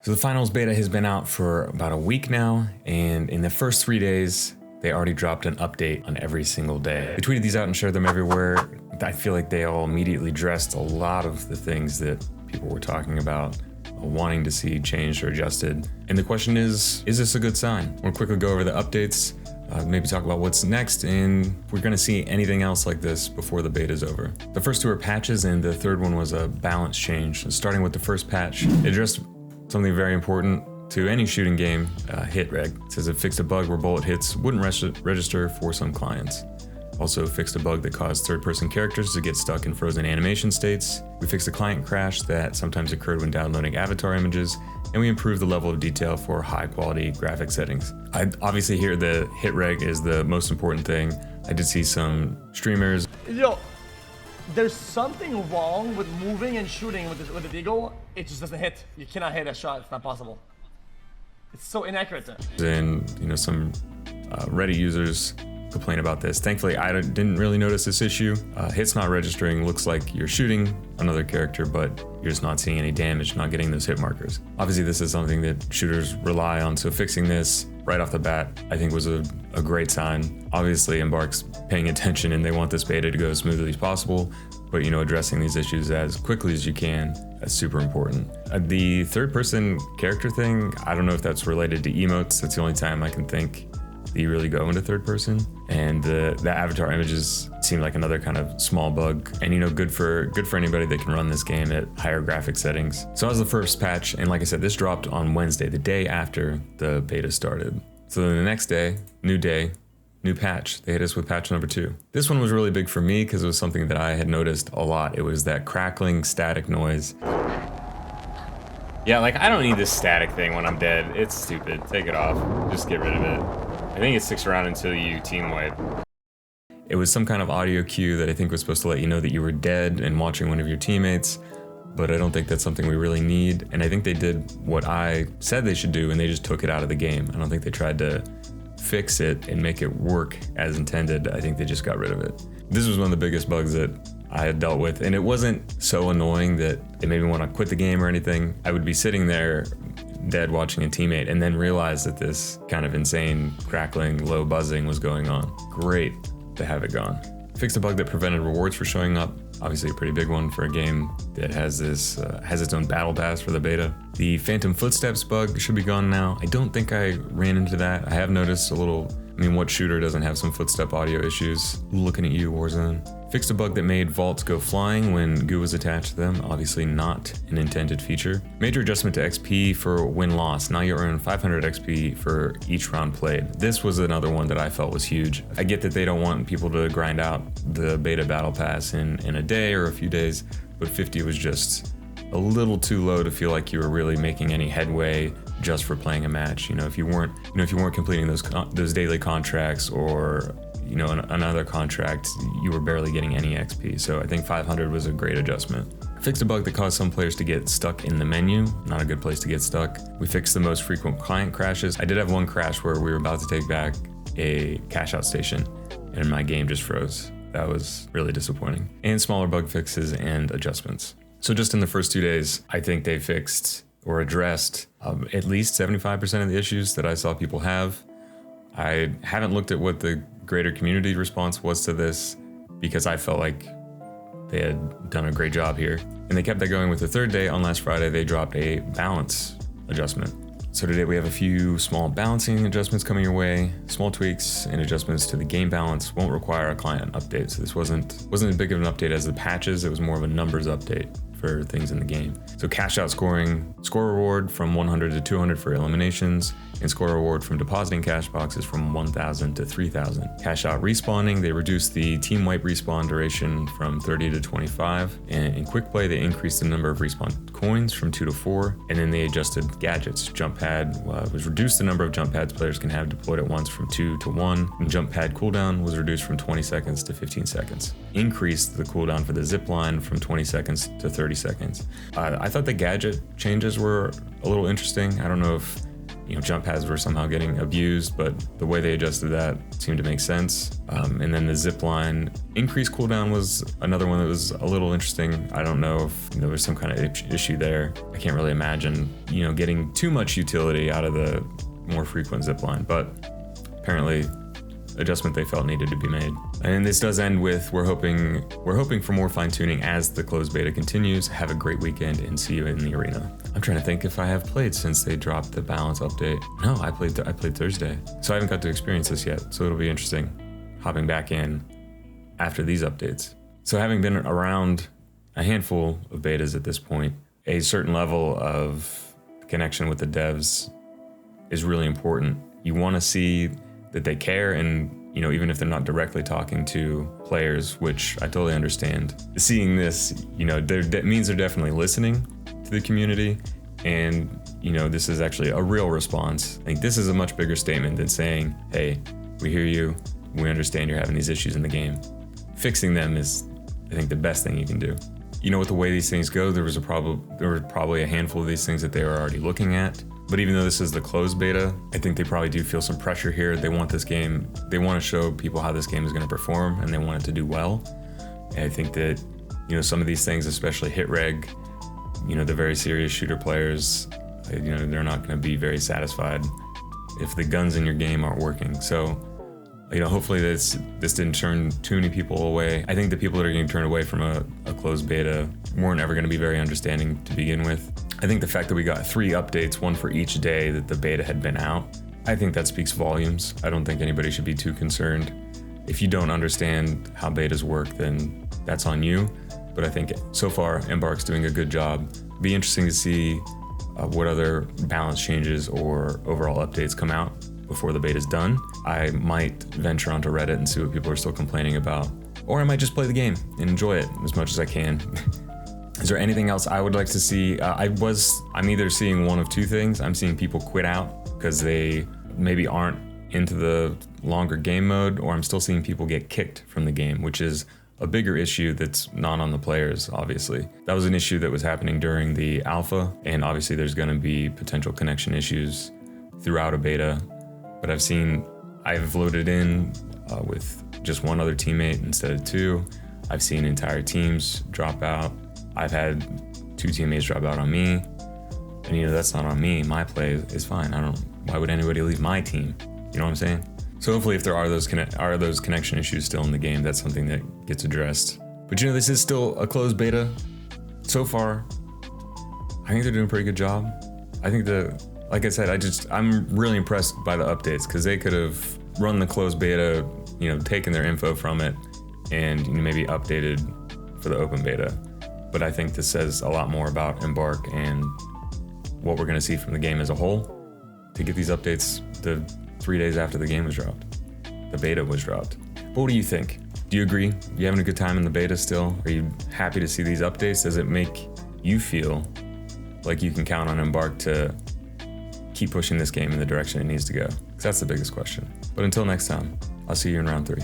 So the finals beta has been out for about a week now, and in the first 3 days, they already dropped an update on every single day. They tweeted these out and shared them everywhere. I feel like they all immediately addressed a lot of the things that people were talking about, wanting to see changed or adjusted. And the question is this a good sign? We'll quickly go over the updates, maybe talk about what's next, and if we're gonna see anything else like this before the beta's over. The first two are patches, and the third one was a balance change. So starting with the first patch, it addressed something very important to any shooting game, hit reg. It says it fixed a bug where bullet hits wouldn't register for some clients. Also fixed a bug that caused third-person characters to get stuck in frozen animation states. We fixed a client crash that sometimes occurred when downloading avatar images, and we improved the level of detail for high-quality graphic settings. Obviously here the hit reg is the most important thing. I did see some streamers. Yo, there's something wrong with moving and shooting with the deagle. It just doesn't hit. You cannot hit a shot. It's not possible. It's so inaccurate. And some Reddit users complain about this. Thankfully, I didn't really notice this issue. Hits not registering looks like you're shooting another character, but you're just not seeing any damage, not getting those hit markers. Obviously, this is something that shooters rely on, so fixing this right off the bat, I think was a great sign. Obviously, Embark's paying attention and they want this beta to go as smoothly as possible, but addressing these issues as quickly as you can, that's super important. The third-person character thing, I don't know if that's related to emotes. That's the only time I can think that you really go into third person, and the avatar images seem like another kind of small bug, and good for anybody that can run this game at higher graphic settings. So that was the first patch, and like I said, this dropped on Wednesday, the day after the beta started. So then the next day, new patch. They hit us with patch number 2. This one was really big for me because it was something that I had noticed a lot. It was that crackling static noise. Yeah, I don't need this static thing when I'm dead. It's stupid. Take it off. Just get rid of it. I think it sticks around until you team wipe. It was some kind of audio cue that I think was supposed to let you know that you were dead and watching one of your teammates, but I don't think that's something we really need. And I think they did what I said they should do, and they just took it out of the game. I don't think they tried to fix it and make it work as intended. I think they just got rid of it. This was one of the biggest bugs that I had dealt with, and it wasn't so annoying that it made me want to quit the game or anything. I would be sitting there dead watching a teammate and then realize that this kind of insane crackling, low buzzing was going on. Great to have it gone. Fixed a bug that prevented rewards from showing up. Obviously a pretty big one for a game that has its own battle pass for the beta. The phantom footsteps bug should be gone now. I don't think I ran into that. I have noticed what shooter doesn't have some footstep audio issues? Looking at you, Warzone. Fixed a bug that made vaults go flying when goo was attached to them. Obviously not an intended feature. Major adjustment to XP for win-loss. Now you earn 500 XP for each round played. This was another one that I felt was huge. I get that they don't want people to grind out the beta battle pass in a day or a few days, but 50 was just a little too low to feel like you were really making any headway just for playing a match. If you weren't completing those daily contracts or another contract, you were barely getting any XP. So I think 500 was a great adjustment. Fixed a bug that caused some players to get stuck in the menu. Not a good place to get stuck. We fixed the most frequent client crashes. I did have one crash where we were about to take back a cash out station and my game just froze. That was really disappointing. And smaller bug fixes and adjustments. So just in the first 2 days, I think they fixed or addressed at least 75% of the issues that I saw people have. I haven't looked at what the greater community response was to this because I felt like they had done a great job here. And they kept that going with the third day. On last Friday, they dropped a balance adjustment. So today we have a few small balancing adjustments coming your way. Small tweaks and adjustments to the game balance won't require a client update. So this wasn't as big of an update as the patches. It was more of a numbers update for things in the game. So cash out score reward from 100 to 200 for eliminations, and score reward from depositing cash boxes from 1,000 to 3,000. Cash out respawning, they reduced the team wipe respawn duration from 30 to 25, and in quick play they increased the number of respawn coins from 2 to 4, and then they adjusted gadgets. Jump pad was reduced the number of jump pads players can have deployed at once from 2 to 1, and jump pad cooldown was reduced from 20 seconds to 15 seconds. Increased the cooldown for the zip line from 20 seconds to 30 seconds. I thought the gadget changes were a little interesting. I don't know if jump pads were somehow getting abused, but the way they adjusted that seemed to make sense. And then the zip line increased cooldown was another one that was a little interesting. I don't know if there was some kind of issue there. I can't really imagine, getting too much utility out of the more frequent zip line, but apparently adjustment they felt needed to be made. And this does end with we're hoping for more fine tuning as the closed beta continues. Have a great weekend and see you in the arena. I'm trying to think if I have played since they dropped the balance update. No, I played Thursday, so I haven't got to experience this yet. So it'll be interesting hopping back in after these updates. So having been around a handful of betas at this point, a certain level of connection with the devs is really important. You want to see that they care, and even if they're not directly talking to players, which I totally understand. Seeing this, that means they're definitely listening to the community, and this is actually a real response. I think this is a much bigger statement than saying, "Hey, we hear you, we understand you're having these issues in the game." Fixing them is, I think, the best thing you can do. With the way these things go, there were probably a handful of these things that they were already looking at. But even though this is the closed beta, I think they probably do feel some pressure here. They want this game, they want to show people how this game is going to perform, and they want it to do well. And I think that, some of these things, especially HitReg, the very serious shooter players, they're not going to be very satisfied if the guns in your game aren't working. So, hopefully this didn't turn too many people away. I think the people that are getting turned away from a closed beta weren't ever going to be very understanding to begin with. I think the fact that we got 3 updates, one for each day that the beta had been out, I think that speaks volumes. I don't think anybody should be too concerned. If you don't understand how betas work, then that's on you. But I think so far, Embark's doing a good job. Be interesting to see what other balance changes or overall updates come out before the beta's done. I might venture onto Reddit and see what people are still complaining about. Or I might just play the game and enjoy it as much as I can. Is there anything else I would like to see? I'm either seeing one of two things. I'm seeing people quit out because they maybe aren't into the longer game mode, or I'm still seeing people get kicked from the game, which is a bigger issue that's not on the players, obviously. That was an issue that was happening during the alpha, and obviously there's gonna be potential connection issues throughout a beta. But I've loaded in with just one other teammate instead of 2. I've seen entire teams drop out. I've had 2 teammates drop out on me, and that's not on me. My play is fine. Why would anybody leave my team? You know what I'm saying? So hopefully, if there are those connection issues still in the game, that's something that gets addressed. But this is still a closed beta. So far, I think they're doing a pretty good job. I think like I said, I'm really impressed by the updates, because they could have run the closed beta, taken their info from it, and maybe updated for the open beta. But I think this says a lot more about Embark and what we're going to see from the game as a whole to get these updates the 3 days after the game was dropped. The beta was dropped. But what do you think? Do you agree? You having a good time in the beta still? Are you happy to see these updates? Does it make you feel like you can count on Embark to keep pushing this game in the direction it needs to go? Because that's the biggest question. But until next time, I'll see you in round 3.